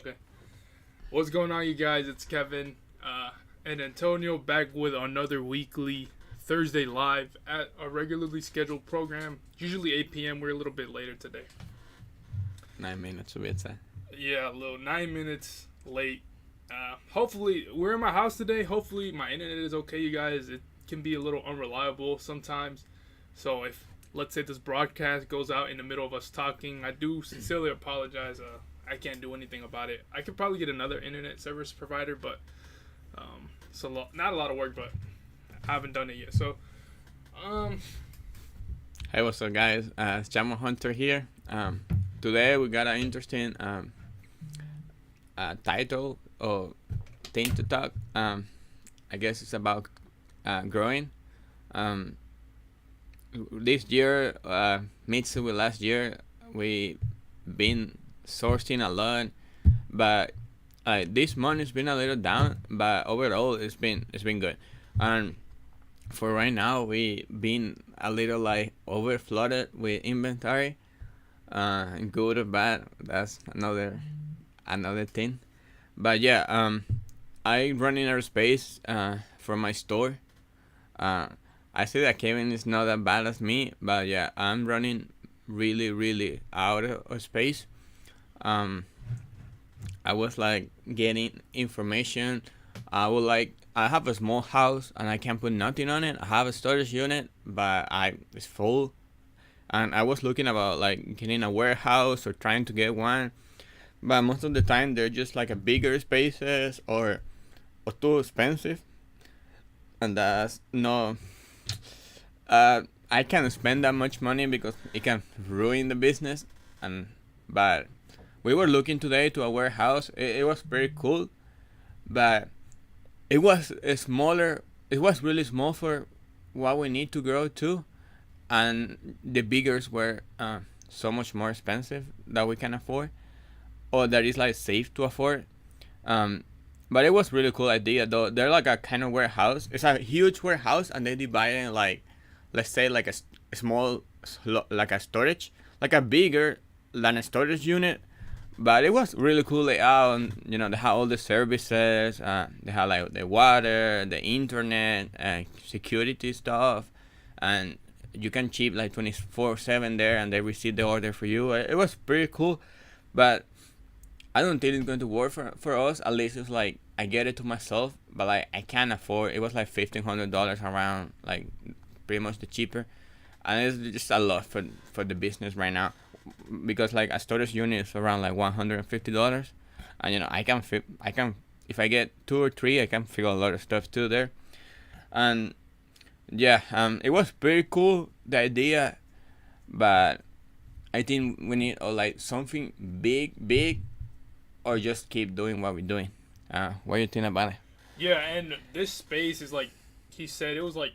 Okay. What's going on, you guys? It's Kevin and Antonio back with another weekly Thursday live at a regularly scheduled program. Usually 8 p.m. We're a little bit later today. 9 minutes to be exact. Yeah, a little 9 minutes late. Hopefully, we're in my house today. Hopefully, my internet is okay, you guys. It can be a little unreliable sometimes. So, if, let's say, this broadcast goes out in the middle of us talking, I do sincerely apologize. I can't do anything about it. I could probably get another internet service provider, but it's not a lot of work, but I haven't done it yet. So, Hey, what's up, guys? It's Chamo Hunter here. Today we got an interesting title or thing to talk. I guess it's about growing. This year, mixed with last year, we been sourcing a lot, but this month has been a little down. But overall, it's been good. And for right now, we been a little like over flooded with inventory. Good or bad, that's another thing. But yeah, I running out of space for my store. I see that Kevin is not that bad as me, but yeah, I'm running really out of space. I was like getting information. I have a small house and I can put nothing on it. I have a storage unit, but it's full. And I was looking about like getting a warehouse or trying to get one, but most of the time they're just like a bigger spaces or too expensive, and that's no. I can't spend that much money because it can ruin the business. But we were looking today to a warehouse. It was pretty cool, but it was smaller. It was really small for what we need to grow too, and the biggers were so much more expensive that we can afford, or that is like safe to afford. But it was really cool idea though. They're like a kind of warehouse. It's a huge warehouse, and they divide it in like, let's say like a small, like a storage, like a bigger than a storage unit. But it was really cool layout, and they have all the services. They have like the water, the internet, security stuff, and you can ship like 24/7 there, and they receive the order for you. It was pretty cool, but I don't think it's going to work for us. At least it's like I get it to myself, but like I can't afford. It was like $1,500 around, like pretty much the cheaper, and it's just a lot for the business right now, because like a storage unit is around like $150, and I can if I get two or three, I can fit a lot of stuff too there, and yeah, it was pretty cool, the idea, but I think we need like something big, or just keep doing what we're doing. What do you think about it? yeah, and this space is like he said. It was like,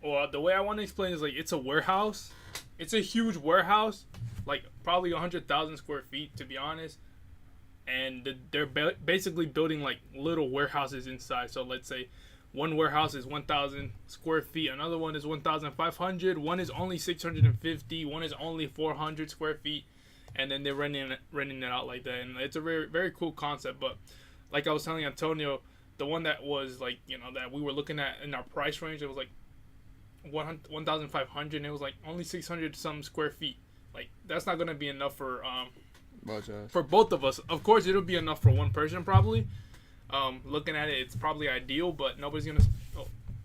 well, the way I want to explain is like it's a warehouse. It's a huge warehouse, like probably 100,000 square feet to be honest. And they're basically building like little warehouses inside. So let's say one warehouse is 1,000 square feet, another one is 1,500, one is only 650, one is only 400 square feet, and then they're renting it out like that. And it's a very very cool concept. But like I was telling Antonio, the one that was like that we were looking at in our price range, it was like 1,500, and it was like only 600 some square feet. Like that's not gonna be enough for both of us. Of course, it'll be enough for one person probably. Looking at it, it's probably ideal, but nobody's gonna.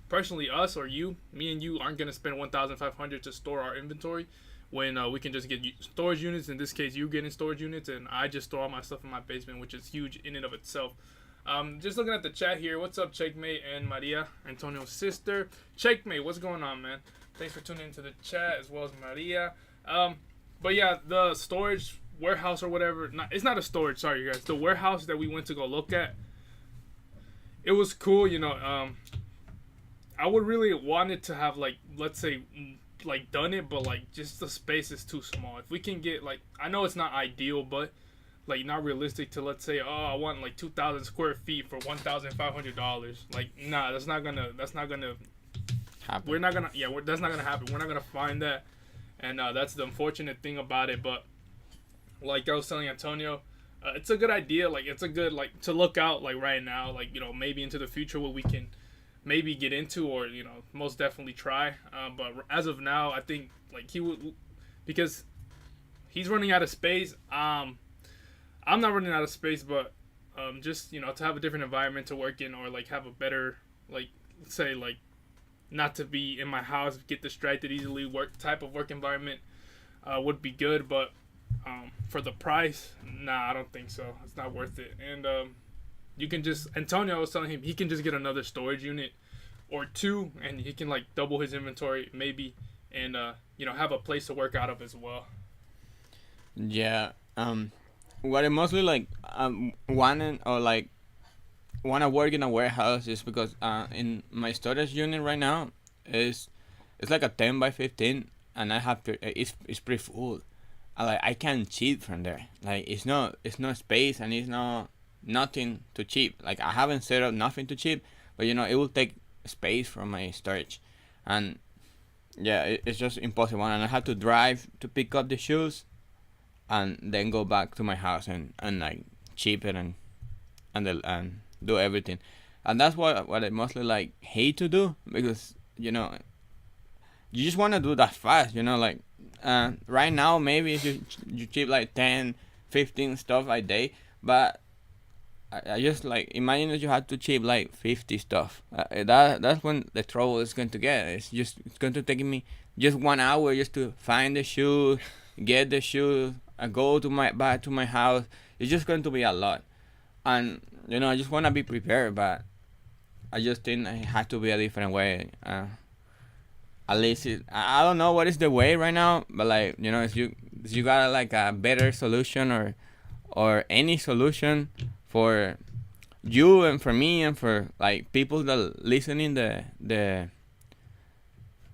Personally, us or you, me and you aren't gonna spend 1,500 to store our inventory when we can just get storage units. In this case, you getting storage units, and I just store all my stuff in my basement, which is huge in and of itself. Just looking at the chat here. What's up, Checkmate and Maria, Antonio's sister? Checkmate, what's going on, man? Thanks for tuning into the chat, as well as Maria. But yeah, the storage warehouse or whatever. It's not a storage. Sorry, you guys. The warehouse that we went to go look at. It was cool, I would really want it to have like, let's say, like done it, but like just the space is too small. If we can get like, I know it's not ideal, but like not realistic to, let's say, oh, I want like 2,000 square feet for $1,500. Like, nah, that's not gonna Happen. We're not gonna, that's not gonna happen. We're not gonna find that, and that's the unfortunate thing about it. But like I was telling Antonio, it's a good idea. Like it's a good like to look out like right now. Like maybe into the future what we can maybe get into or most definitely try. But as of now, I think like he would because he's running out of space. I'm not running out of space, but just to have a different environment to work in or like have a better like say like not to be in my house, get distracted easily, work environment would be good. But for the price, nah, I don't think so. It's not worth it. And you can just Antonio, I was telling him he can just get another storage unit or two, and he can like double his inventory maybe, and have a place to work out of as well. Yeah. What I mostly like wanting or like want to work in a warehouse is because in my storage unit right now is it's like a 10 by 15, and I have it's pretty full. I can't cheat from there. Like it's no space and it's nothing to cheap. Like I haven't set up nothing to cheap, but it will take space from my storage, and yeah, it's just impossible. And I have to drive to pick up the shoes, and then go back to my house and like chip it and do everything, and that's what I mostly like hate to do because you just want to do that fast. Like right now maybe if you chip like 10, 15 stuff a day, but I just like imagine that you had to chip like 50 stuff. That's when the trouble is going to get. It's going to take me just 1 hour just to find the shoe, get the shoe, and go back to my house. It's just going to be a lot, and I just want to be prepared. But I just think it had to be a different way. At least I don't know what is the way right now, but like if you got like a better solution or any solution for you and for me and for like people that listening the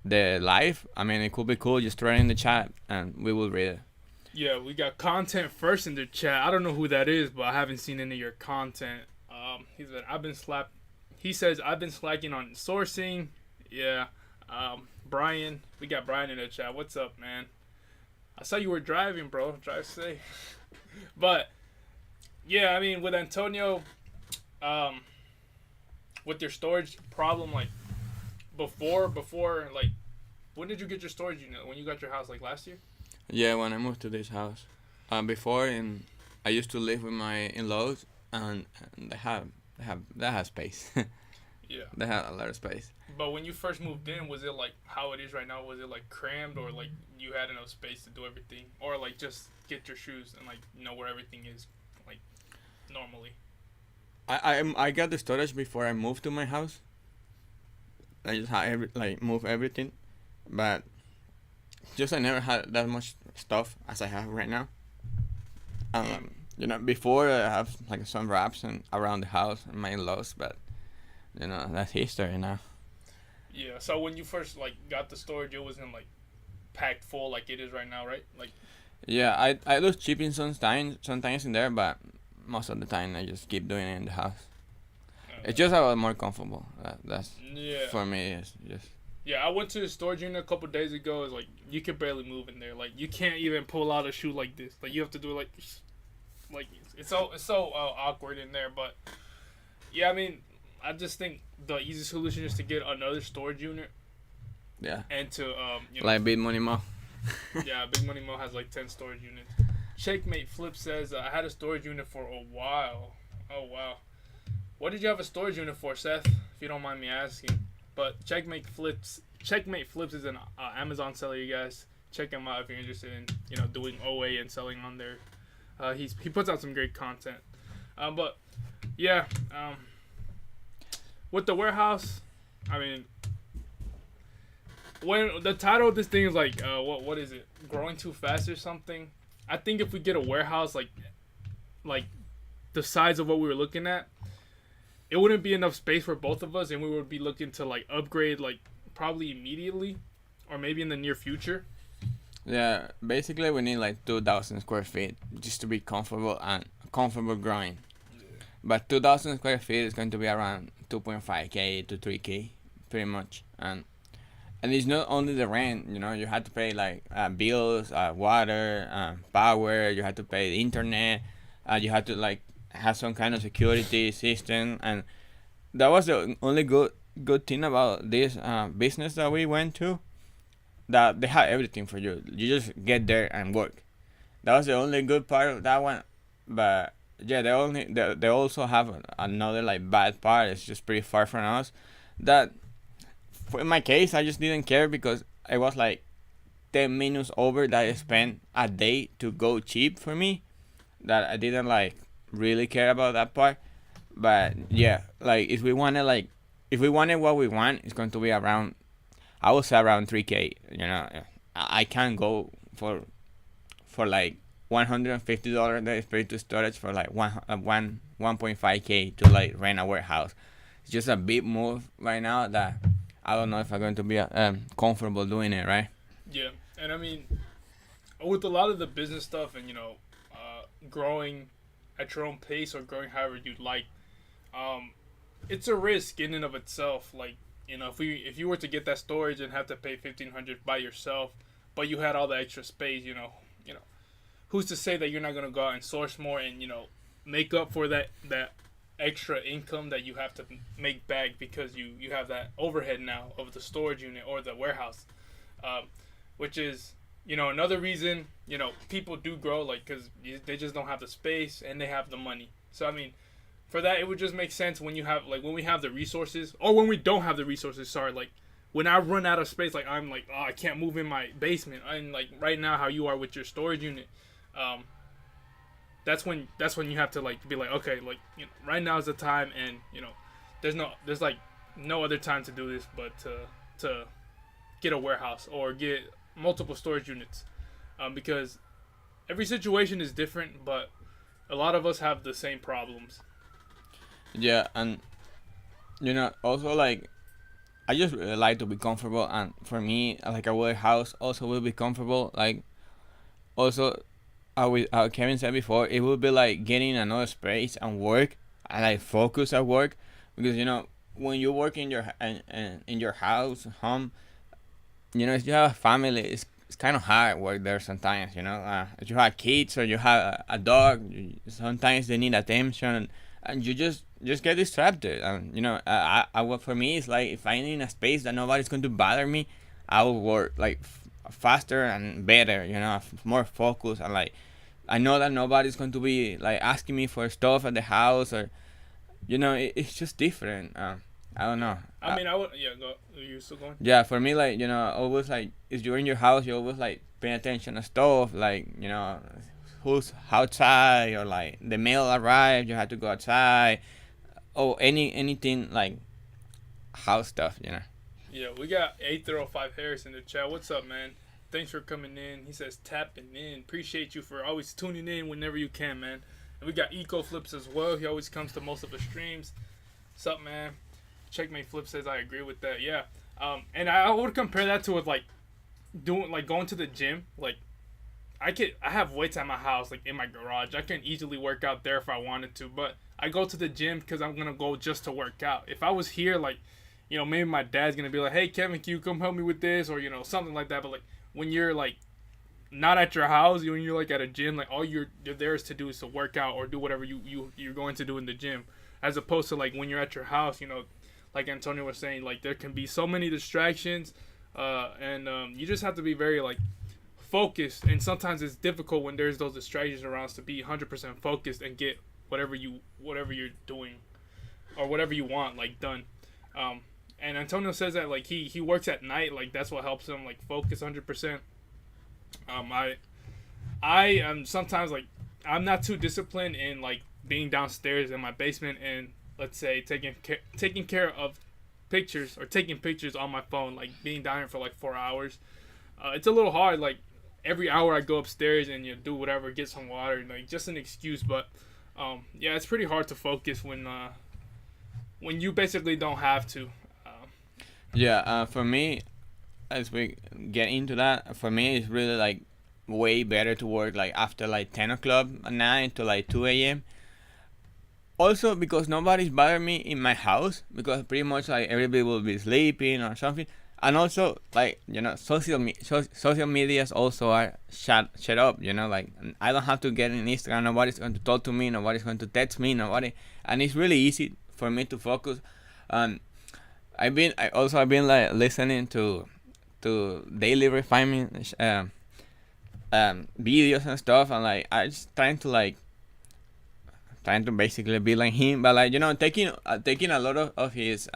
live, I mean it could be cool. Just throw it in the chat and we will read it. Yeah, we got content first in the chat. I don't know who that is, but I haven't seen any of your content. He says I've been slacking on sourcing. Yeah. Brian, we got Brian in the chat. What's up, man? I saw you were driving, bro. Drive safe. But yeah, I mean with Antonio, with your storage problem, like before, like when did you get your storage unit? When you got your house, like last year? Yeah, when I moved to this house. Before I used to live with my in-laws, and they have space. Yeah. They have a lot of space. But when you first moved in, was it like how it is right now? Was it like crammed, or like you had enough space to do everything, or like just get your shoes and like know where everything is, like normally? I got the storage before I moved to my house. I just had move everything, but just I never had that much stuff as I have right now. Before I have like some wraps and around the house and my in-laws, but that's history now. Yeah. So when you first like got the storage, it wasn't like packed full like it is right now, right? Like. Yeah, I lose shipping sometimes in there, but most of the time I just keep doing it in the house. It's just a lot more comfortable. That's for me. It's just. Yeah, I went to the storage unit a couple of days ago. It's like you can barely move in there. Like you can't even pull out a shoe like this. Like you have to do like it's so awkward in there. But yeah, I mean, I just think the easy solution is to get another storage unit. Yeah. And to like Big Money Mo. Yeah, Big Money Mo has like 10 storage units. Checkmate Flip says I had a storage unit for a while. Oh wow. What did you have a storage unit for, Seth? If you don't mind me asking. But Checkmate Flips is an Amazon seller, you guys. Check him out if you're interested in doing OA and selling on there. He puts out some great content. But yeah, with the warehouse, I mean, when the title of this thing is like what is it? Growing too fast or something? I think if we get a warehouse like the size of what we were looking at, it wouldn't be enough space for both of us, and we would be looking to like upgrade like probably immediately or maybe in the near future. Yeah, basically we need like 2,000 square feet just to be comfortable growing. Yeah. But 2,000 square feet is going to be around 2.5K to 3K pretty much. And it's not only the rent, you have to pay like bills, water, power, you have to pay the internet, You had to like have some kind of security system, and that was the only good thing about this business that we went to. That they had everything for you. You just get there and work. That was the only good part of that one. But yeah, they also have another like bad part. It's just pretty far from us. That in my case, I just didn't care because it was like 10 minutes over that I spent a day to go cheap for me. That I didn't like really care about that part. But yeah, like if we wanted what we want, it's going to be around, I would say around 3K. You know, I can't go for like $150 that is paid to storage for like 1.5K to like rent a warehouse. It's just a big move right now that I don't know if I'm going to be comfortable doing it, right? Yeah, and I mean, with a lot of the business stuff and growing at your own pace or growing however you'd like, it's a risk in and of itself. Like, if you were to get that storage and have to pay $1,500 by yourself, but you had all the extra space, who's to say that you're not gonna go out and source more and make up for that extra income that you have to make back because you have that overhead now of the storage unit or the warehouse, which is another reason people do grow, like, because they just don't have the space and they have the money. So I mean, for that, it would just make sense when we have the resources, or when we don't have the resources. Sorry, like when I run out of space, like I'm like, oh, I can't move in my basement. And like right now, how you are with your storage unit, that's when you have to like be like, okay, like right now is the time, and there's like no other time to do this but to get a warehouse or get multiple storage units, because every situation is different, but a lot of us have the same problems. Yeah, and also like I just really like to be comfortable, and for me, like a warehouse also will be comfortable. Like also, Kevin said before, it will be like getting another space and work and like focus at work, because when you work in your house home, if you have a family, it's kind of hard work there sometimes. If you have kids or you have a dog, sometimes they need attention, and you just get distracted. And for me, it's like if I'm in a space that nobody's going to bother me, I will work like faster and better. More focused, and like I know that nobody's going to be like asking me for stuff at the house, or it's just different. I don't know. I mean, I would. Yeah, go. Are you still going? Yeah, for me, like always like if you're in your house, you always like paying attention to stuff, like who's outside, or like the mail arrived, you have to go outside, or anything like house stuff. Yeah, we got 805 Harris in the chat. What's up, man? Thanks for coming in. He says tapping in. Appreciate you for always tuning in whenever you can, man. And we got Eco Flips as well. He always comes to most of the streams. What's up, man? Checkmate Flip says I agree with that. Yeah. And I would compare that to like going to the gym. Like I have weights at my house, like in my garage. I can easily work out there if I wanted to, but I go to the gym because I'm gonna go just to work out. If I was here, like, maybe my dad's gonna be like, "Hey, Kevin, can you come help me with this?" or something like that. But like when you're like not at your house, when you're like at a gym, like all you're there is to do is to work out or do whatever you're going to do in the gym, as opposed to like when you're at your house, like Antonio was saying, like there can be so many distractions, and you just have to be very like focused, and sometimes it's difficult when there's those distractions around to be 100% focused and get whatever you're doing or whatever you want like done. And Antonio says that like he works at night, like that's what helps him like focus 100%. I am sometimes like I'm not too disciplined in like being downstairs in my basement and let's say taking care of pictures or taking pictures on my phone, like being down here for like 4 hours. It's a little hard. Like every hour I go upstairs and do whatever, get some water, like just an excuse. But yeah, it's pretty hard to focus when you basically don't have to. Yeah, for me, as we get into that, for me it's really like way better to work like after like 10 o'clock at night to like 2 a.m. Also because nobody's bothering me in my house, because pretty much like everybody will be sleeping or something. And also, like, social medias also are shut up, like, I don't have to get in Instagram. Nobody's going to talk to me. Nobody's going to text me. And it's really easy for me to focus. um I've been like listening to daily refinement videos and stuff, and like I just trying to basically be like him, but like, taking a lot of his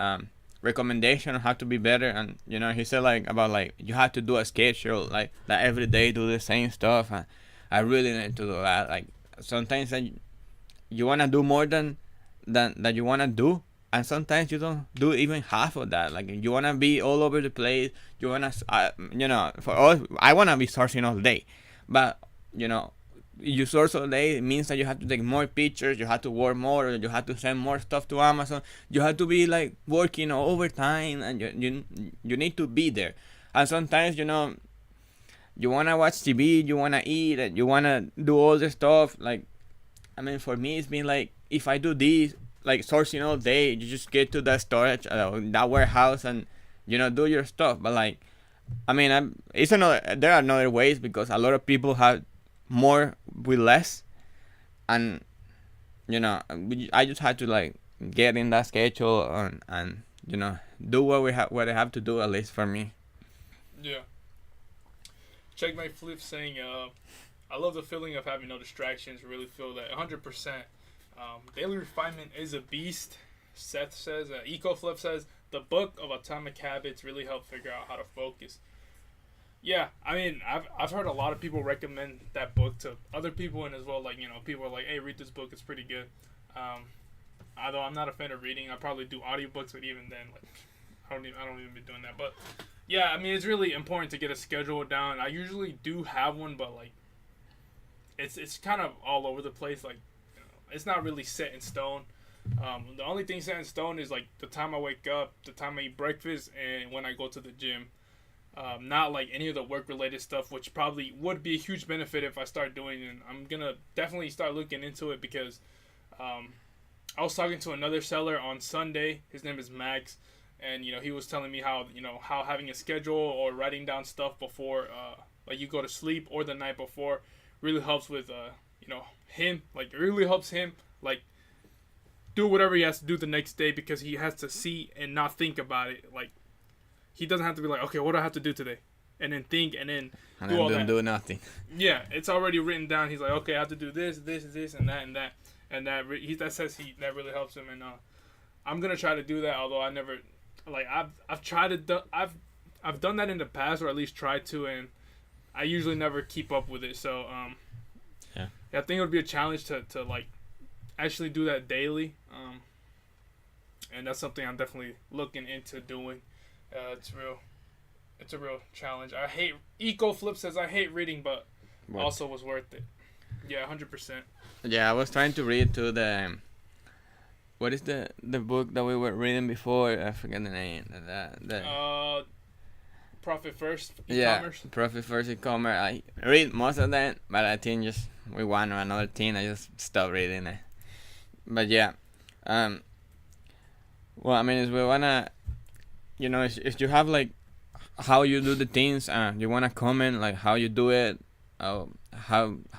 recommendation on how to be better. And he said like about like you have to do a schedule, like that every day do the same stuff. And I really need to do that. Like sometimes that you want to do more than that you want to do, and sometimes you don't do even half of that. Like you want to be all over the place. You want to for all, I want to be sourcing all day, but you source all day, it means that you have to take more pictures, you have to work more, or you have to send more stuff to Amazon. You have to be like working overtime, and you need to be there. And sometimes you wanna watch TV, you wanna eat, and you wanna do all the stuff. Like, I mean, for me, it's been like if I do this, like sourcing all day, you just get to that storage, that warehouse, and do your stuff. But like, I mean, there are another ways, because a lot of people have more with less. And I just had to like get in that schedule and do what I have to do, at least for me. Yeah. Check my flip saying, I love the feeling of having no distractions. Really feel that 100%. Daily refinement is a beast. Seth says, EcoFlip says, the book of Atomic Habits really helped figure out how to focus. Yeah, I mean, I've heard a lot of people recommend that book to other people, and as well, like, people are like, hey, read this book, it's pretty good. Although I'm not a fan of reading, I probably do audiobooks, but even then, like, I don't even be doing that. But yeah, I mean, it's really important to get a schedule down. I usually do have one, but like, it's kind of all over the place. Like, it's not really set in stone. The only thing set in stone is like the time I wake up, the time I eat breakfast, and when I go to the gym. Not like any of the work related stuff, which probably would be a huge benefit if I start doing it. And I'm gonna definitely start looking into it, because I was talking to another seller on Sunday. His name is Max, and he was telling me how how having a schedule or writing down stuff before like you go to sleep or the night before really helps with him. Like, it really helps him like do whatever he has to do the next day, because he has to see and not think about it. Like, he doesn't have to be like, okay, what do I have to do today? And then think, and then do all that. Do nothing. Yeah, it's already written down. He's like, okay, I have to do this, and that, and that. And that really helps him. And I'm going to try to do that, although I never, like, I've tried to, I've done that in the past, or at least tried to, and I usually never keep up with it. So, yeah, I think it would be a challenge to like, actually do that daily. And that's something I'm definitely looking into doing. It's a real challenge. EcoFlip says, I hate reading, but also was worth it. Yeah, 100%. Yeah, I was trying to read to the what is the book that we were reading before? I forget the name. Profit First E-commerce. Yeah, Profit First E-commerce. I read most of that, but I think just with one or another thing, I just stopped reading it. But yeah, well, I mean, if we wanna, if you have like how you do the things, you wanna comment like how you do it,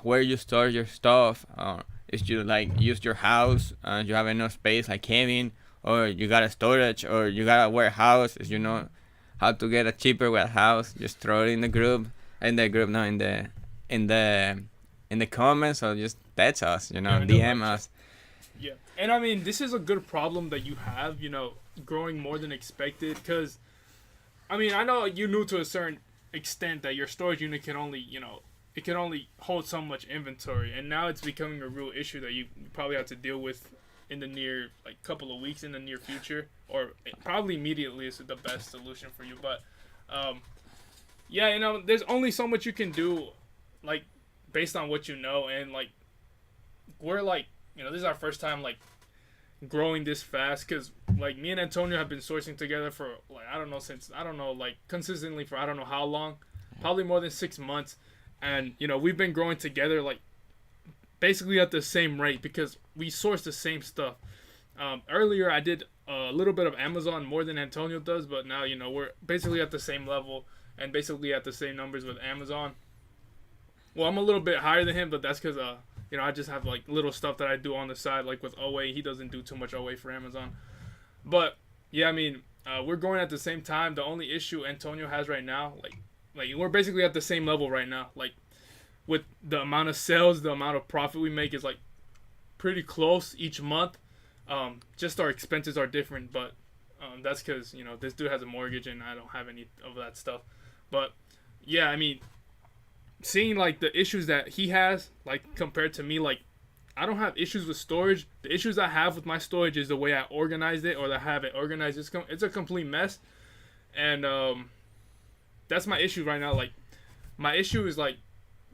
where you store your stuff, if you like use your house, you have enough space like Kevin, or you got a storage, or you got a warehouse, if you know how to get a cheaper warehouse, just throw it in the group, in the comments, or just text us, DM us. Yeah, and I mean, this is a good problem that you have, growing more than expected, because, I mean, I know you knew to a certain extent that your storage unit can only, it can only hold so much inventory, and now it's becoming a real issue that you probably have to deal with in the near, like, couple of weeks in the near future, or probably immediately is the best solution for you. But, yeah, there's only so much you can do, like, based on what you know, and, like, we're, like, this is our first time, like, growing this fast, because, like, me and Antonio have been sourcing together for, like, consistently for I don't know how long, probably more than 6 months. And, we've been growing together, like, basically at the same rate, because we source the same stuff. Earlier, I did a little bit of Amazon more than Antonio does, but now, we're basically at the same level and basically at the same numbers with Amazon. Well, I'm a little bit higher than him, but that's because, I just have, like, little stuff that I do on the side, like with OA. He doesn't do too much OA for Amazon. But, yeah, I mean, we're going at the same time. The only issue Antonio has right now, like we're basically at the same level right now. Like, with the amount of sales, the amount of profit we make is, like, pretty close each month. Just our expenses are different, but that's because, this dude has a mortgage and I don't have any of that stuff. But, yeah, I mean, seeing, like, the issues that he has, like, compared to me, like, I don't have issues with storage. The issues I have with my storage is the way I organized it, or that I have it organized. It's a complete mess. And that's my issue right now. Like, my issue is, like,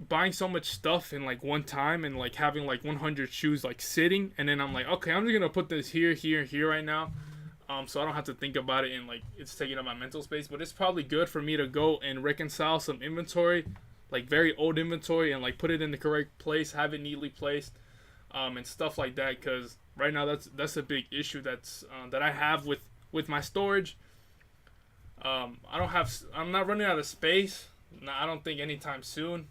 buying so much stuff in, like, one time and, like, having, like, 100 shoes, like, sitting. And then I'm like, okay, I'm just going to put this here, here, and here right now. So I don't have to think about it and, like, it's taking up my mental space. But it's probably good for me to go and reconcile some inventory, like, very old inventory, and, like, put it in the correct place, have it neatly placed, and stuff like that. Because right now that's a big issue that I have with my storage. I'm not running out of space. No, I don't think anytime soon.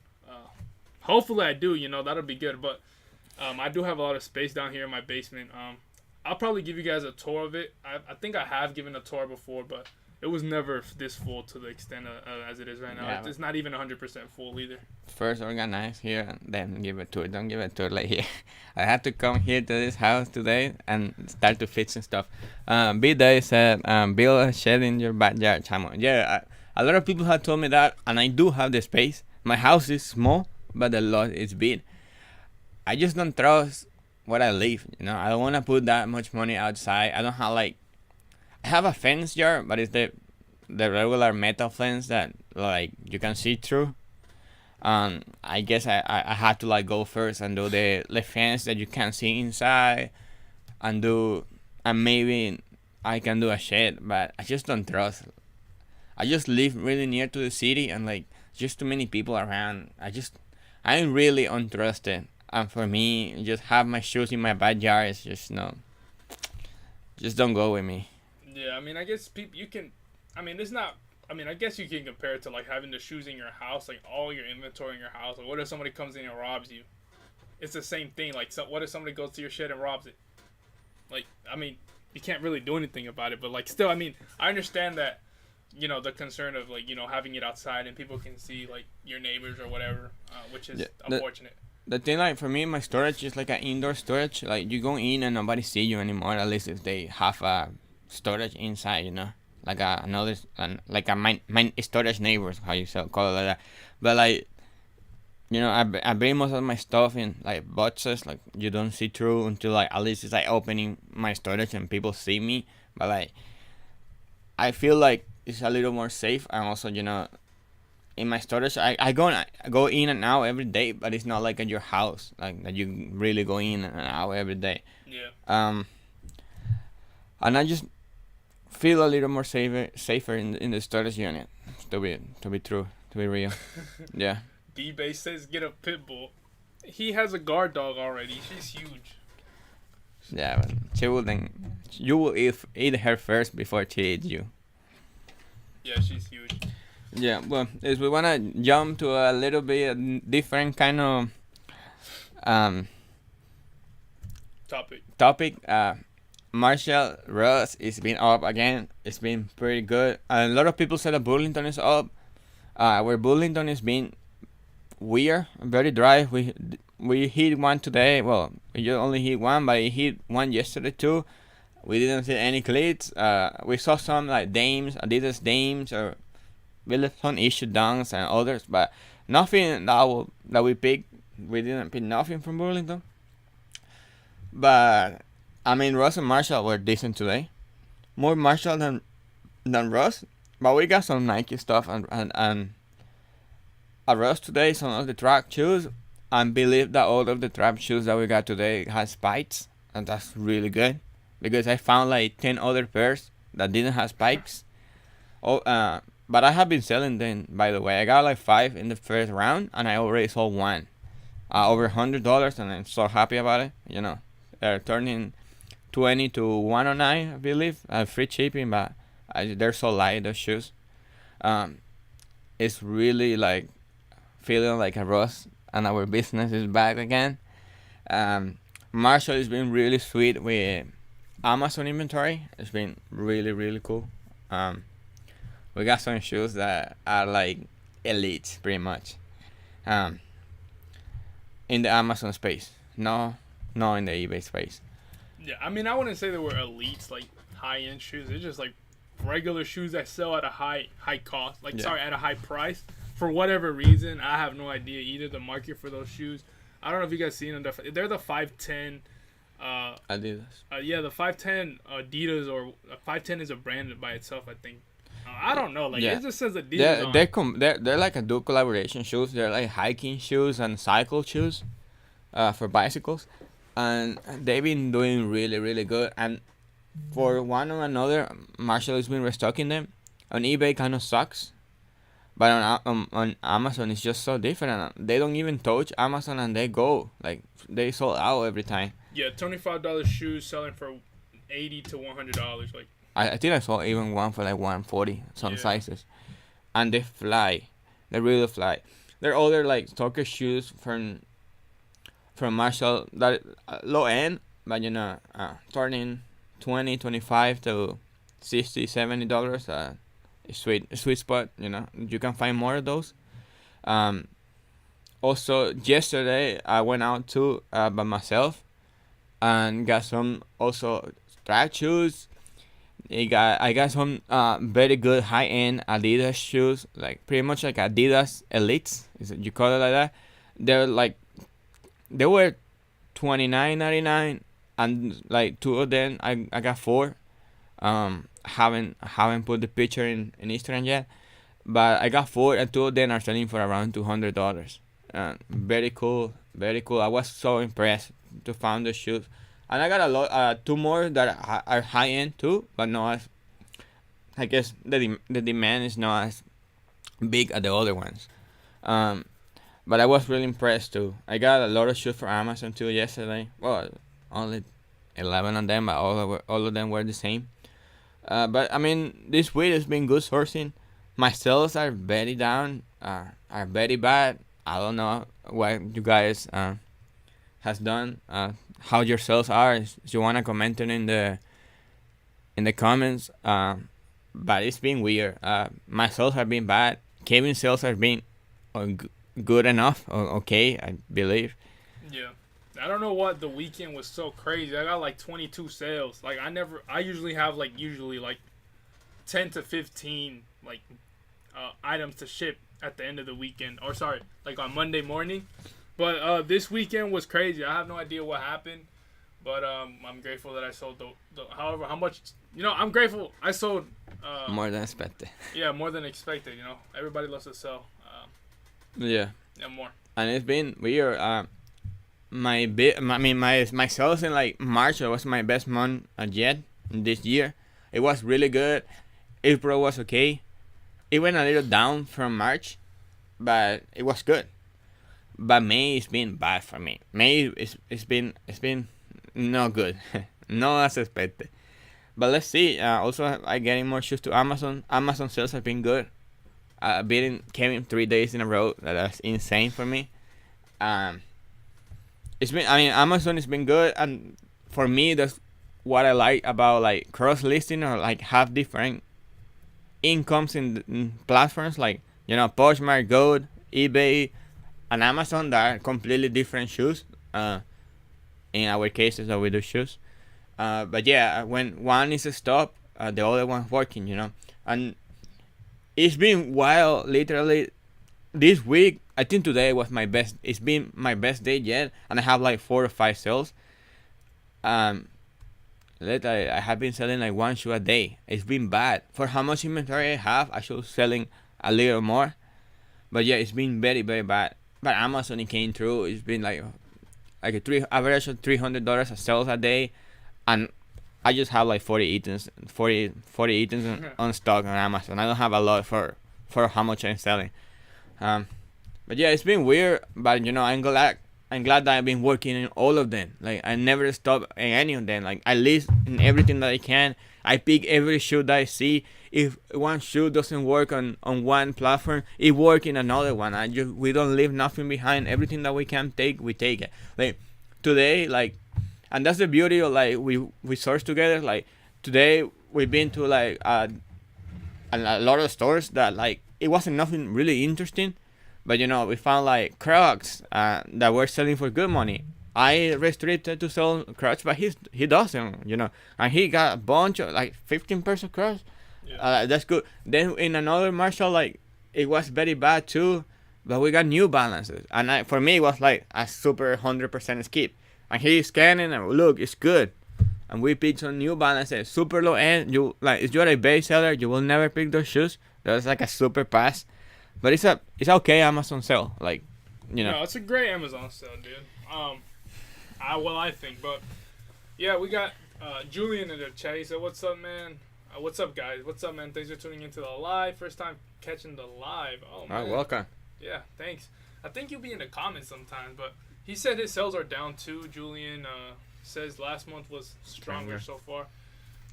Hopefully I do, that'll be good. But I do have a lot of space down here in my basement. I'll probably give you guys a tour of it. I think I have given a tour before, but it was never this full to the extent as it is right now. Yeah, it's not even 100% full either. First organize here, and then give a tour. Don't give a tour like here. I had to come here to this house today and start to fix and stuff. B-Day said, build a shed in your backyard, Chamo. Yeah, a lot of people have told me that, and I do have the space. My house is small, but the lot is big. I just don't trust where I live. I don't want to put that much money outside. I don't have, like, I have a fence yard, but it's the regular metal fence that, like, you can see through. I guess I had to, like, go first and do the fence that you can see inside, and maybe I can do a shed, but I just don't trust. I just live really near to the city, and, like, just too many people around. I'm really untrusted. And for me, just have my shoes in my backyard is just just don't go with me. Yeah, I mean, I guess you can. I mean, it's not. I mean, I guess you can compare it to, like, having the shoes in your house, like, all your inventory in your house. Like, what if somebody comes in and robs you? It's the same thing. Like, so what if somebody goes to your shed and robs it? Like, I mean, you can't really do anything about it. But, like, still, I mean, I understand that, the concern of, like, having it outside and people can see, like, your neighbors or whatever, which is unfortunate. The thing, like, for me, my storage is like an indoor storage. Like, you go in and nobody see you anymore, at least if they have a storage inside, like a mine storage neighbors, how you call it like that. But, like, I bring most of my stuff in, like, boxes, like, you don't see through until, like, at least it's, like, opening my storage and people see me. But, like, I feel like it's a little more safe, and also, in my storage, I go in and out every day, but it's not like at your house, like, that you really go in and out every day. Yeah. And I just feel a little more safer in the storage unit. To be real. Yeah. B-Base says get a pit bull. He has a guard dog already. She's huge. Yeah, but you will eat her first before she eats you. Yeah, she's huge. Yeah, well, if we want to jump to a little bit different kind of topic, Marshall Ross is been up again. It's been pretty good. A lot of people said that Burlington is up. Where Burlington is being weird, very dry. We hit one today. Well, we only hit one, but we hit one yesterday too. We didn't see any cleats. We saw some, like, Adidas Dames, or Wilson issue dunks and others, but nothing that we picked. We didn't pick nothing from Burlington. But I mean, Ross and Marshall were decent today. More Marshall than Ross, but we got some Nike stuff and at Ross today. Some of the track shoes, and believe that all of the track shoes that we got today has spikes, and that's really good because I found like 10 other pairs that didn't have spikes. But I have been selling them, by the way. I got like 5 in the first round, and I already sold 1. Over $100, and I'm so happy about it. They're turning 120 to 109, I believe. Free shipping, but they're so light, those shoes. It's really like feeling like a rush, and our business is back again. Marshall has been really sweet with Amazon inventory. It's been really, really cool. We got some shoes that are like elite, pretty much. In the Amazon space, no in the eBay space. Yeah, I mean, I wouldn't say they were elites, like high-end shoes. They're just like regular shoes that sell at a high cost, at a high price. For whatever reason, I have no idea either. The market for those shoes, I don't know if you guys seen them. They're the 510. Adidas. The 510 Adidas, or 510 is a brand by itself, I think. I don't know. It just says Adidas. They're like a dual collaboration shoes. They're like hiking shoes and cycle shoes, for bicycles, and they've been doing really, really good. And for one or another, Marshall has been restocking them. On eBay, kind of sucks, but on Amazon, it's just so different. They don't even touch Amazon, and they sold out every time. Yeah, $25 shoes selling for $80 to $100. I think I saw even one for like 140 some sizes, and they fly. They really fly. There are other like soccer shoes from Marshall that low end, but turning $20, $25 to $60, $70. Sweet spot. You can find more of those. Also, yesterday I went out too by myself and got some also track shoes. I got some very good high end Adidas shoes, like pretty much like Adidas Elites. You call it like that? They were $29.99, and like two of them I got four. Haven't put the picture in Instagram yet, but I got four, and two of them are selling for around $200. Very cool, very cool. I was so impressed to find the shoes. And I got a lot, two more that are high end too, but not as. I guess the demand is not as big as the other ones. But I was really impressed too. I got a lot of shoes for Amazon too yesterday. Well, only 11 of them, but all of them were the same. But I mean, this week has been good sourcing. My sales are very down, are very bad. I don't know what you guys has done. How your sales are. If you wanna comment it in the comments. But it's been weird. My sales have been bad. Kevin's sales have been good enough. Okay, I believe. Yeah. I don't know what the weekend was so crazy. I got like 22 sales. I usually have like 10 to 15 items to ship at the end of the weekend, or sorry, like on Monday morning. But this weekend was crazy. I have no idea what happened, but I'm grateful that I sold however how much. I'm grateful I sold more than expected. Yeah, more than expected. Everybody loves to sell. Yeah. And more. And it's been weird. My sales in like March was my best month yet this year. It was really good. April was okay. It went a little down from March, but it was good. But May has been bad for me. May it's been no good, not as expected. But let's see. Also, I'm getting more shoes to Amazon. Amazon sales have been good. Beating Kevin 3 days in a row. That's insane for me. Amazon has been good, and for me, that's what I like about like cross listing, or like have different incomes in platforms like Poshmark, Goat, eBay, and Amazon that are completely different shoes. In our cases, that we do shoes. But yeah, when one is stopped, the other one's working. And it's been wild. Literally, this week, I think today was my best. It's been my best day yet, and I have like 4 or 5 sales. I have been selling like one shoe a day. It's been bad for how much inventory I have. I should selling a little more, but yeah, it's been very, very bad. But Amazon, it came through. It's been like average of $300 of sales a day, and I just have like 40 items on stock on Amazon. I don't have a lot for how much I'm selling. But yeah, it's been weird, but I'm glad I'm glad that I've been working in all of them. Like I never stop in any of them. Like I list in everything that I can. I pick every shoe that I see. If one shoe doesn't work on one platform, it work in another one. We don't leave nothing behind. Everything that we can take, we take it. Like today, like, and that's the beauty of like we source together. Like today we've been to like a lot of stores that like it wasn't nothing really interesting. But we found like Crocs that were selling for good money. I restricted to sell Crocs, but he doesn't, and he got a bunch of like 15% Crocs. Yeah. That's good. Then in another Marshall, like it was very bad too, but we got New Balances, and for me it was like a super 100% skip. And he's scanning and look, it's good. And we picked some New Balances, super low end. If you're a base seller, you will never pick those shoes. That's like a super pass. But it's okay Amazon sale, like, No, it's a great Amazon sale, dude. I think, but yeah, we got Julian in the chat. He said, "What's up, man? What's up, guys? What's up, man? Thanks for tuning into the live. First time catching the live. Oh man, welcome. Yeah, thanks. I think you'll be in the comments sometimes, but he said his sales are down too. Julian says last month was stronger so far.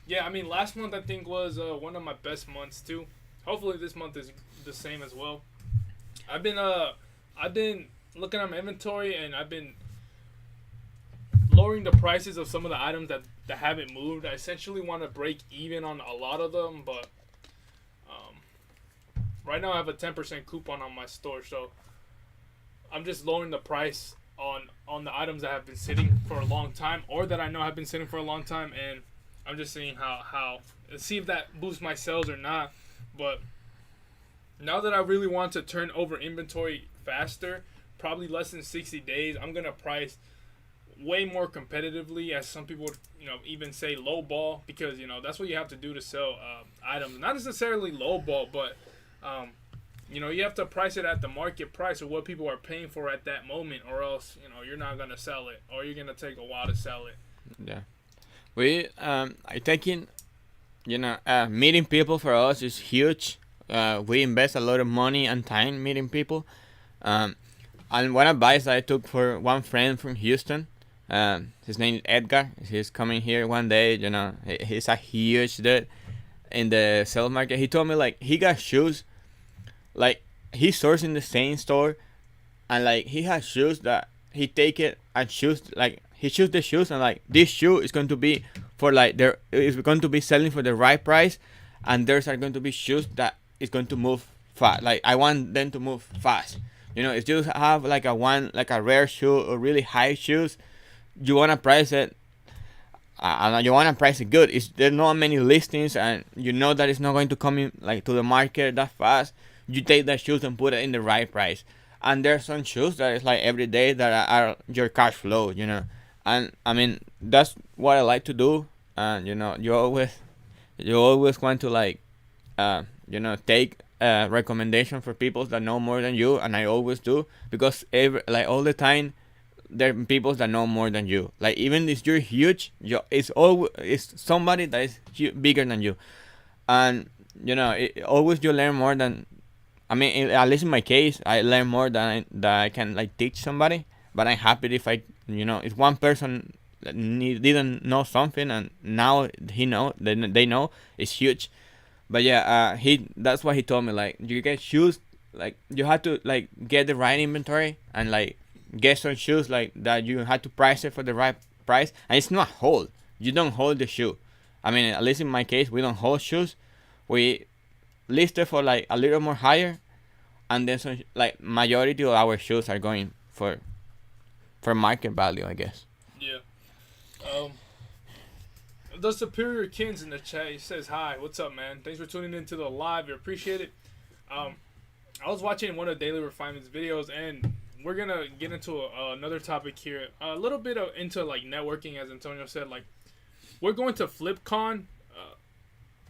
Yeah, I mean last month I think was one of my best months too. Hopefully this month is the same as well. I've been looking at my inventory and I've been lowering the prices of some of the items that haven't moved. I essentially want to break even on a lot of them, but right now I have a 10% coupon on my store, so I'm just lowering the price on the items that have been sitting for a long time or that I know have been sitting for a long time, and I'm just seeing how see if that boosts my sales or not. But now that I really want to turn over inventory faster, probably less than 60 days, I'm going to price way more competitively, as some people would, even say low ball, because, that's what you have to do to sell items. Not necessarily low ball, but, you have to price it at the market price or what people are paying for at that moment, or else, you're not going to sell it, or you're going to take a while to sell it. Yeah. We are taking, meeting people for us is huge. We invest a lot of money and time meeting people. And one advice I took for one friend from Houston, his name is Edgar. He's coming here one day. He's a huge dude in the sales market. He told me like he got shoes, like he sourced in the same store, and like he has shoes that he take it and choose, like he choose the shoes and like this shoe is going to be for like there is going to be selling for the right price, and there's are going to be shoes that is going to move fast. Like I want them to move fast. If you have like a rare shoe or really high shoes, you wanna price it. You wanna price it good. There's not many listings, and that it's not going to come in like to the market that fast. You take the shoes and put it in the right price. And there's some shoes that is like every day that are your cash flow. And I mean that's what I like to do. And you always want to like take recommendation for people that know more than you, and I always do, because all the time there are people that know more than you. Like even if you're huge, it's somebody that is bigger than you, and always you learn more than. I mean, at least in my case, I learn more than I can like teach somebody. But I'm happy if if one person didn't know something and now they know, it's huge. But yeah, that's what he told me. Like you get shoes, like you have to like get the right inventory and like get some shoes like that. You have to price it for the right price, and it's not hold. You don't hold the shoe. I mean, at least in my case, we don't hold shoes. We list it for like a little more higher, and then some like majority of our shoes are going for market value, I guess. Yeah. The Superior Kins in the chat, he says, "Hi, what's up, man? Thanks for tuning into the live. I appreciate it." I was watching one of Daily Refinement's videos, and we're gonna get into another topic here. A little bit into like networking, as Antonio said. Like, we're going to FlipCon.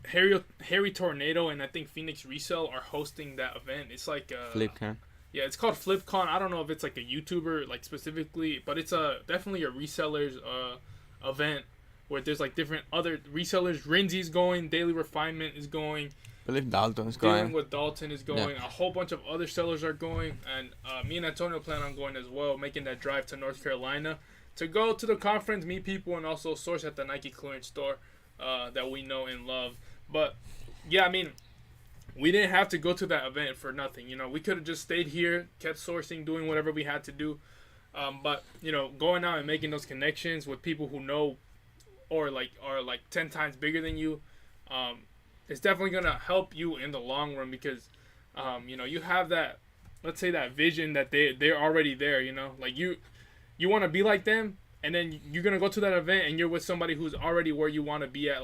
Harry Tornado and I think Phoenix Resale are hosting that event. It's like FlipCon. Yeah, it's called FlipCon. I don't know if it's like a YouTuber like specifically, but it's definitely a resellers event where there's like different other resellers. Rinzi's going, Daily Refinement is going, believe Dalton's dealing going. with Dalton is going. Yeah. A whole bunch of other sellers are going, and me and Antonio plan on going as well, making that drive to North Carolina to go to the conference, meet people, and also source at the Nike clearance store that we know and love. But yeah, I mean, we didn't have to go to that event for nothing. You know, we could have just stayed here, kept sourcing, doing whatever we had to do. But you know, going out and making those connections with people who know or are 10 times bigger than you, it's definitely gonna help you in the long run because you know, you have that, let's say, that vision that they're already there. You know, like you want to be like them, and then you're gonna go to that event and you're with somebody who's already where you want to be at,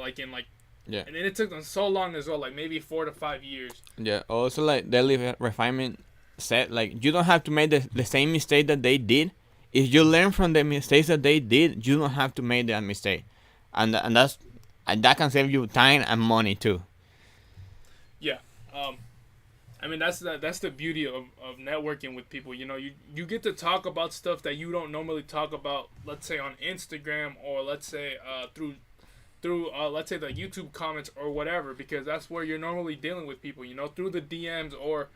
Yeah. And then it took them so long as well, like maybe 4 to 5 years. Yeah. Also, like Daily Refinement said, like you don't have to make the same mistake that they did. If you learn from the mistakes that they did, you don't have to make that mistake, and that can save you time and money too. Yeah. I mean, that's the beauty of networking with people. You know, you get to talk about stuff that you don't normally talk about, let's say on Instagram, or let's say through let's say the YouTube comments or whatever, because that's where you're normally dealing with people, you know, through the DMs or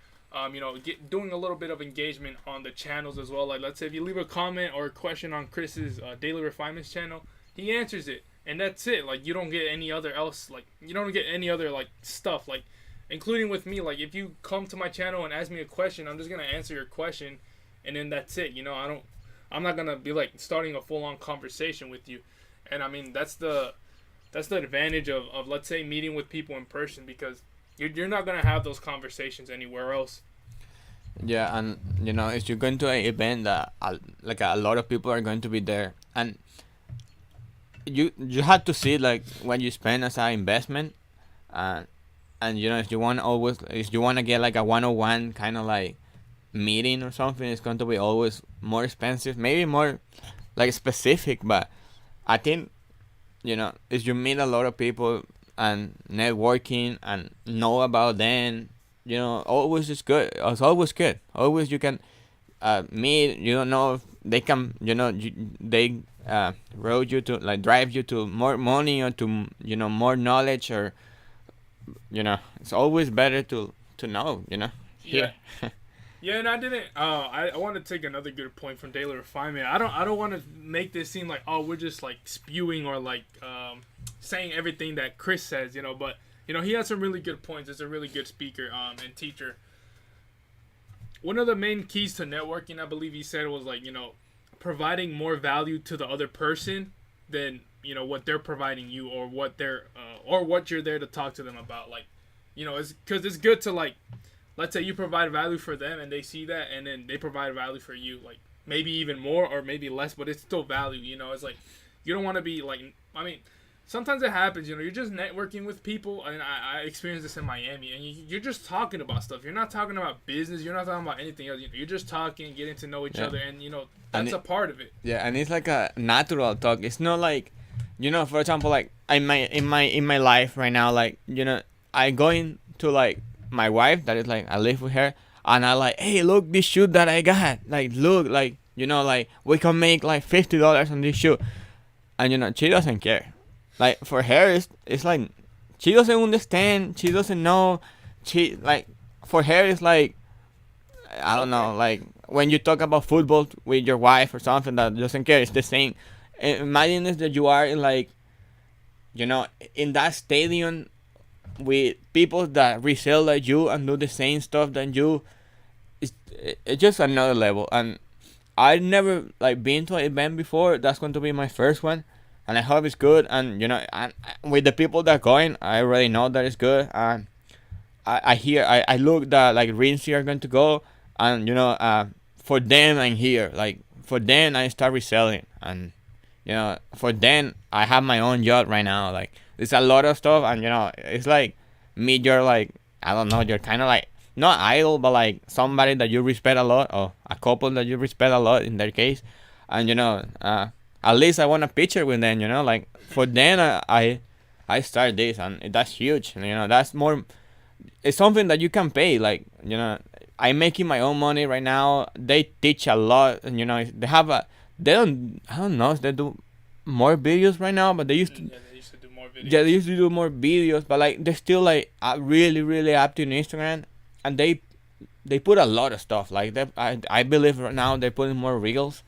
you know, doing a little bit of engagement on the channels as well. Like, let's say if you leave a comment or a question on Chris's Daily Refinements channel, he answers it, and that's it. Like, you don't get any other like stuff, like, including with me. Like, if you come to my channel and ask me a question, I'm just gonna answer your question, and then that's it. You know, I'm not gonna be like starting a full-on conversation with you. And I mean, that's the advantage of let's say meeting with people in person, because you're not gonna have those conversations anywhere else. Yeah, and you know, if you're going to an event that like a lot of people are going to be there, and you have to see like what you spend as an investment, and you know, if you want to get like a 101 kind of like meeting or something, it's going to be always more expensive, maybe more like specific. But I think, you know, if you meet a lot of people and networking and know about them, you know, always is good. It's always good. Always you can meet. You don't know if they can, you know, they road you to, like, drive you to more money or to, you know, more knowledge, or, you know, it's always better to know, you know. Yeah. Yeah, and I didn't. I want to take another good point from Daily Refinement. I don't want to make this seem like, oh, we're just like spewing or like saying everything that Chris says, you know. But you know, he has some really good points. He's a really good speaker and teacher. One of the main keys to networking, I believe he said, was like, you know, providing more value to the other person than, you know, what they're providing you, or what you're there to talk to them about. Like, you know, it's because it's good to, like, let's say you provide value for them and they see that, and then they provide value for you, like maybe even more or maybe less, but it's still value, you know. It's like, you don't want to be like, I mean, sometimes it happens, you know, you're just networking with people, and I experienced this in Miami, and you're just talking about stuff. You're not talking about business. You're not talking about anything else. You're just talking, getting to know each other, and, you know, that's a part of it. Yeah, and it's like a natural talk. It's not like, you know, for example, like in my life right now, like, you know, I going to like my wife that is like, I live with her, and I like, hey, look this shoe that I got, like, look, like, you know, like, we can make like $50 on this shoe, and, you know, she doesn't care. Like, for her, it's like, she doesn't understand, she doesn't know, she, like, for her, it's like, I don't know, like, when you talk about football with your wife or something that doesn't care, it's the same. Imagine this, that you are in, like, you know, in that stadium with people that resell like you and do the same stuff than you. It's just another level. And I never like been to an event before. That's going to be my first one, and I hope it's good. And, you know, with the people that are going, I already know that it's good. And I look that like Rinsey are going to go, and, you know, for them I'm here. Like, for them I start reselling, and, you know, for them I have my own yacht right now. Like, it's a lot of stuff, and, you know, it's like me, you're like, I don't know, you're kind of like, not idol, but like somebody that you respect a lot, or a couple that you respect a lot in their case. And, you know, at least I want a picture with them, you know, like, for them I start this, and that's huge. And, you know, that's more, it's something that you can pay. Like, you know, I'm making my own money right now. They teach a lot, and, you know, I don't know if they do more videos right now, but they used to. Yeah, they used to do more videos. Yeah, they used to do more videos, but like they're still like really really active on Instagram, and they put a lot of stuff. Like I believe right now they're putting more reels,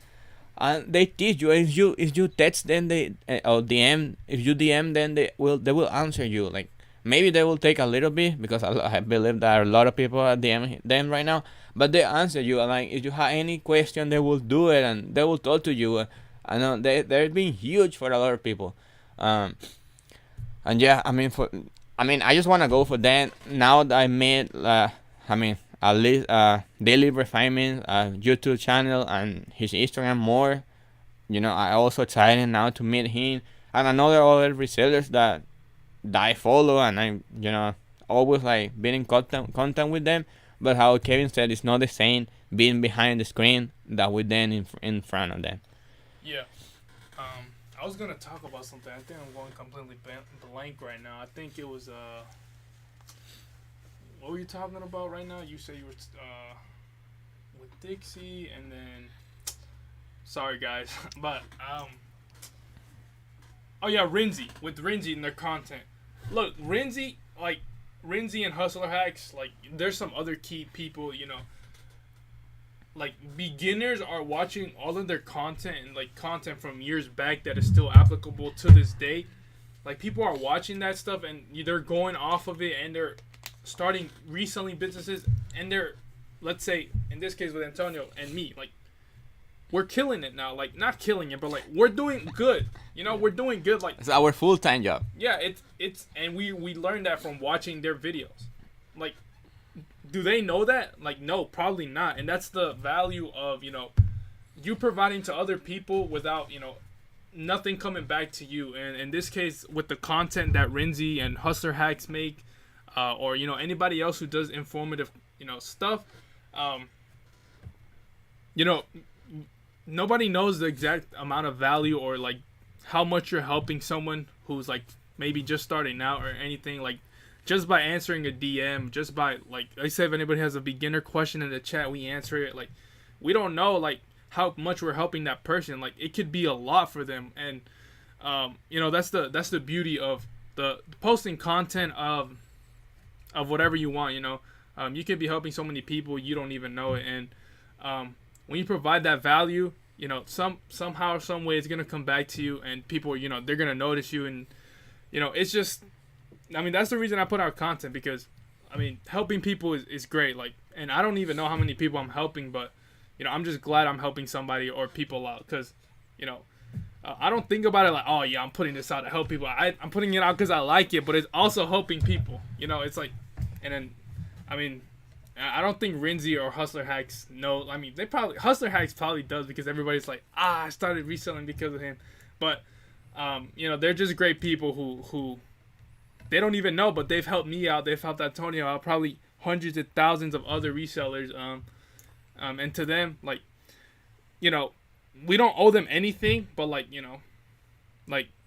and they teach you. If you text them, they or DM. If you DM them, they will answer you. Like maybe they will take a little bit because I believe there are a lot of people at DM them right now. But they answer you, and like if you have any question, they will do it and they will talk to you. I know they're being huge for a lot of people. Um, and yeah, I just wanna go for that. Now that I made at least daily refinement YouTube channel and his Instagram more. I also excited now to meet him and another other resellers that I follow, and I always like being in contact with them. But how Kevin said, it's not the same being behind the screen that with them in front of them. Yeah. I was gonna talk about something. I think I'm going completely blank right now. I think it was what were you talking about right now? You said you were with Dixie, and then sorry guys, but oh yeah, Renzi with Renzi and their content. Look, Renzi and Hustler Hacks, like there's some other key people, like beginners are watching all of their content and like content from years back that is still applicable to this day. Like people are watching that stuff and they're going off of it and they're starting reselling businesses, and they're, let's say in this case with Antonio and me, like we're killing it now. Like not killing it, but like we're doing good. We're doing good. Like it's our full-time job. Yeah, it's and we learned that from watching their videos. Like, do they know that? Like, no, probably not. And that's the value of you providing to other people without nothing coming back to you. And in this case, with the content that Renzi and Hustler Hacks make, or anybody else who does informative stuff, nobody knows the exact amount of value or like how much you're helping someone who's like maybe just starting out or anything. Like just by answering a DM, just by like I said, if anybody has a beginner question in the chat, we answer it. Like we don't know like how much we're helping that person. Like it could be a lot for them, and that's the beauty of the posting content of whatever you want. You could be helping so many people you don't even know it, and when you provide that value, somehow, some way, it's gonna come back to you, and people, they're gonna notice you, and it's just, that's the reason I put out content, because, helping people is great, like, and I don't even know how many people I'm helping, but, I'm just glad I'm helping somebody or people out, because, I don't think about it like, oh yeah, I'm putting this out to help people. I'm putting it out because I like it, but it's also helping people. It's like, and then, I don't think Renzi or Hustler Hacks know. Hustler Hacks probably does, because everybody's like, I started reselling because of him. But, they're just great people who they don't even know, but they've helped me out. They've helped Antonio out, probably hundreds of thousands of other resellers. And to them, like, we don't owe them anything, but like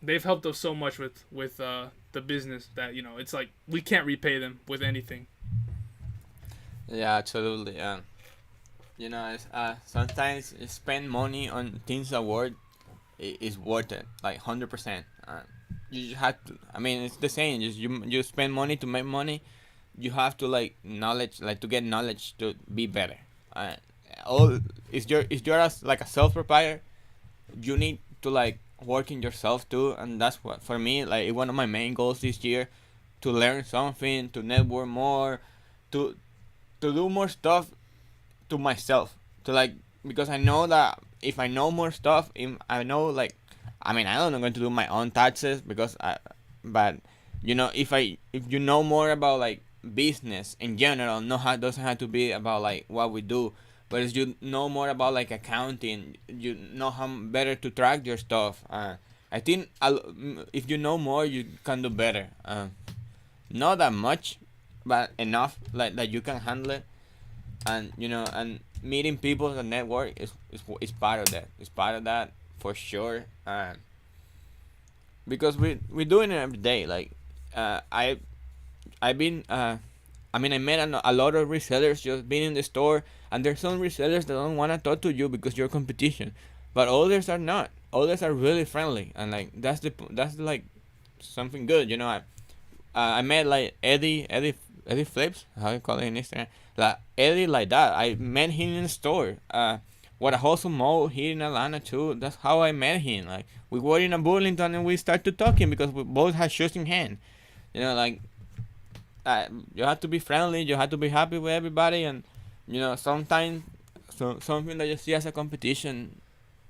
they've helped us so much with the business that it's like we can't repay them with anything. Yeah, absolutely. It's, sometimes spend money on things that work is worth it, like 100%. You just have to. It's the same. You spend money to make money. You have to like knowledge, like to get knowledge to be better. If you're like a self-proprietor, you need to like work in yourself too, and that's what for me like one of my main goals this year, to learn something, to network more, to do more stuff to myself, to like, because I know that if I know more stuff, I know like, I don't know, I'm going to do my own taxes but if you know more about like business in general, doesn't have to be about like what we do. But if you know more about like accounting, you know how better to track your stuff. I think if you know more, you can do better. Not that much, but enough like that you can handle it. And and meeting people at the network is part of that. It's part of that for sure. Because we're doing it every day. Like I've been I met a lot of resellers just being in the store, and there's some resellers that don't want to talk to you because you're competition, but others are not. Others are really friendly, and like that's like something good. I met like Eddie Flips, how you call it in Instagram, like Eddie like that. I met him in the store. What a wholesome mall here in Atlanta too. That's how I met him. Like we were in a Burlington and we started talking because we both had shoes in hand. Like you have to be friendly. You have to be happy with everybody, and sometimes something that you see as a competition,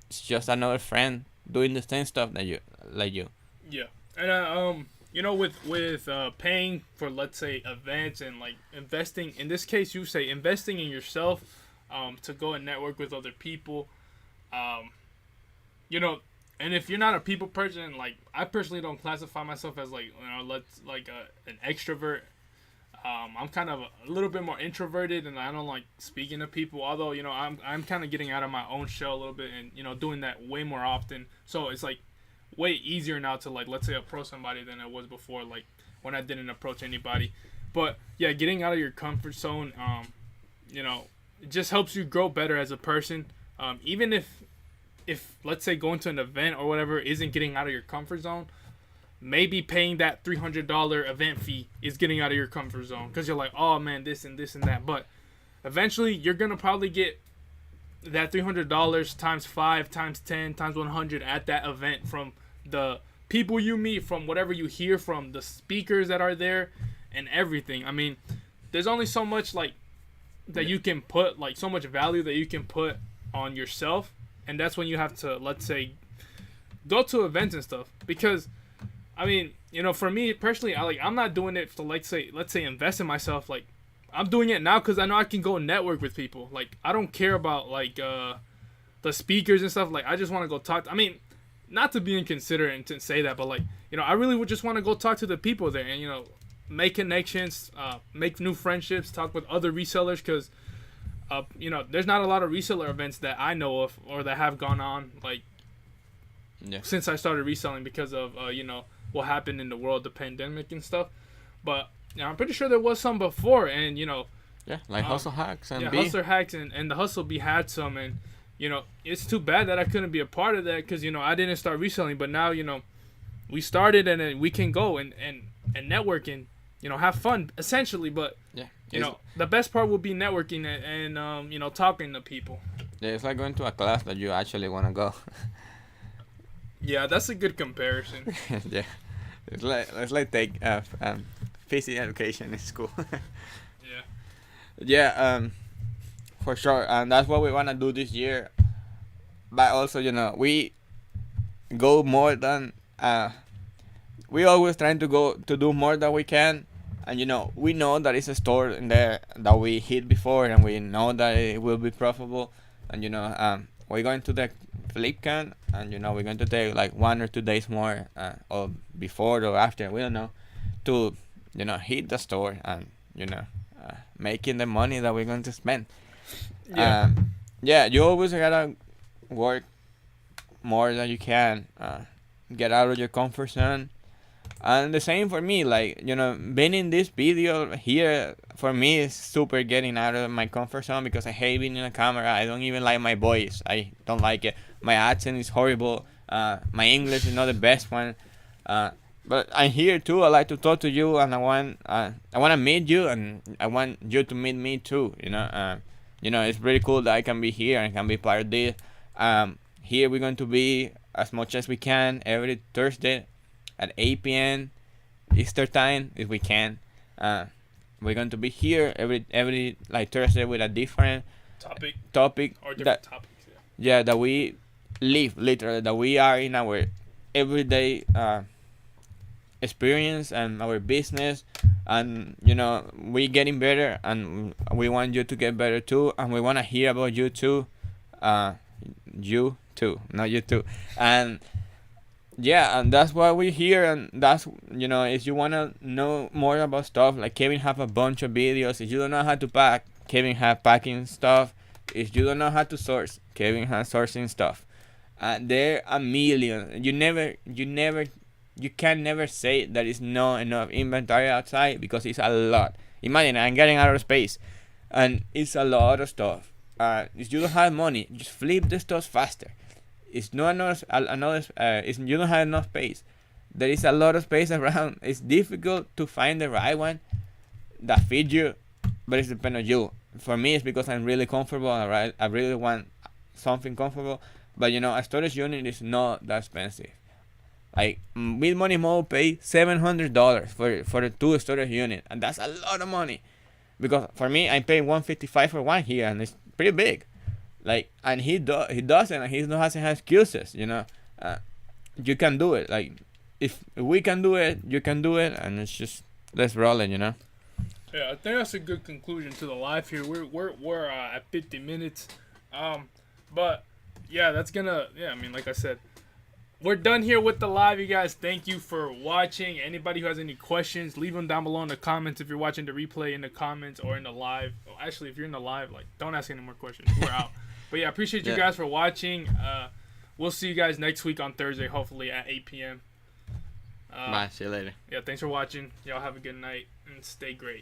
it's just another friend doing the same stuff that you like you. Yeah, and with paying for, let's say, events and like investing. In this case, you say investing in yourself, to go and network with other people, and if you're not a people person, like I personally don't classify myself as like an extrovert. I'm kind of a little bit more introverted, and I don't like speaking to people. Although I'm kind of getting out of my own shell a little bit, and doing that way more often. So it's like way easier now to, like, let's say, approach somebody than it was before, like when I didn't approach anybody. But yeah, getting out of your comfort zone, it just helps you grow better as a person. Even if let's say going to an event or whatever isn't getting out of your comfort zone, maybe paying that $300 event fee is getting out of your comfort zone, because you're like, oh man, this and this and that. But eventually you're gonna probably get that $300 times 5 times 10 times 100 at that event, from the people you meet, from whatever you hear from the speakers that are there, and everything. I mean, there's only so much like that you can put, like so much value that you can put on yourself, and that's when you have to, let's say, go to events and stuff. Because I mean, for me personally, I'm not doing it to, let's say invest in myself. Like, I'm doing it now because I know I can go network with people. Like, I don't care about like the speakers and stuff. Like, I just want to go talk. I mean, not to be inconsiderate and to say that, but like, I really would just want to go talk to the people there and make connections, make new friendships, talk with other resellers, because there's not a lot of reseller events that I know of or that have gone on like since I started reselling, because of what happened in the world, the pandemic and stuff. But I'm pretty sure there was some before, and Hustle Hacks and Hustle Hacks and the Hustle Bee had some, and it's too bad that I couldn't be a part of that, because I didn't start reselling. But now we started, and then we can go and network and have fun essentially. But the best part will be networking and talking to people. Yeah, it's like going to a class that you actually want to go. Yeah, that's a good comparison. Yeah, it's like take physical education in school. Yeah, for sure, and that's what we wanna do this year. But also, we go more than we always trying to do more than we can, and we know that it's a store in there that we hit before, and we know that it will be profitable, and we're going to the FlipCon, and we're going to take like 1 or 2 days more, or before or after, we don't know, to hit the store and making the money that we're going to spend. You always gotta work more than you can, get out of your comfort zone. And the same for me, like, being in this video here, for me, is super getting out of my comfort zone, because I hate being in a camera. I don't even like my voice. I don't like it. My accent is horrible. My English is not the best one. But I'm here too. I like to talk to you, and I want to meet you, and I want you to meet me too. It's really cool that I can be here and can be part of this. Here we're going to be as much as we can every Thursday at 8 p.m. Easter time, if we can. We're going to be here every like Thursday with a different topic or different topics. Yeah, that we live literally, that we are in our everyday experience and our business, and we getting better, and we want you to get better too, and we want to hear about you too. You too, not you too. And and that's why we're here. And that's, if you want to know more about stuff, like Kevin have a bunch of videos. If you don't know how to pack, Kevin have packing stuff. If you don't know how to source, Kevin has sourcing stuff. There are a million. You can never say that it's not enough inventory outside, because it's a lot. Imagine, I'm getting out of space, and it's a lot of stuff. If you don't have money, just flip the stuff faster. It's not another. If you don't have enough space, there is a lot of space around. It's difficult to find the right one that fits you, but it's depend on you. For me, it's because I'm really comfortable. Alright, I really want something comfortable. But a storage unit is not that expensive. Like with Money Mo pay $700 for the 2 storage unit, and that's a lot of money. Because for me, I pay $155 for one here, and it's pretty big. Like, and he doesn't, and he doesn't have excuses. You can do it. Like, if we can do it, you can do it, and it's just let's roll it. Yeah, I think that's a good conclusion to the live here. We're at 50 minutes. But yeah, that's gonna. Yeah, I mean, like I said, we're done here with the live, you guys. Thank you for watching. Anybody who has any questions, leave them down below in the comments. If you're watching the replay, in the comments or in the live. Oh, actually, if you're in the live, like, don't ask any more questions. We're out. But yeah, appreciate you guys for watching. We'll see you guys next week on Thursday, hopefully at 8 p.m. Bye. See you later. Yeah, thanks for watching. Y'all have a good night and stay great.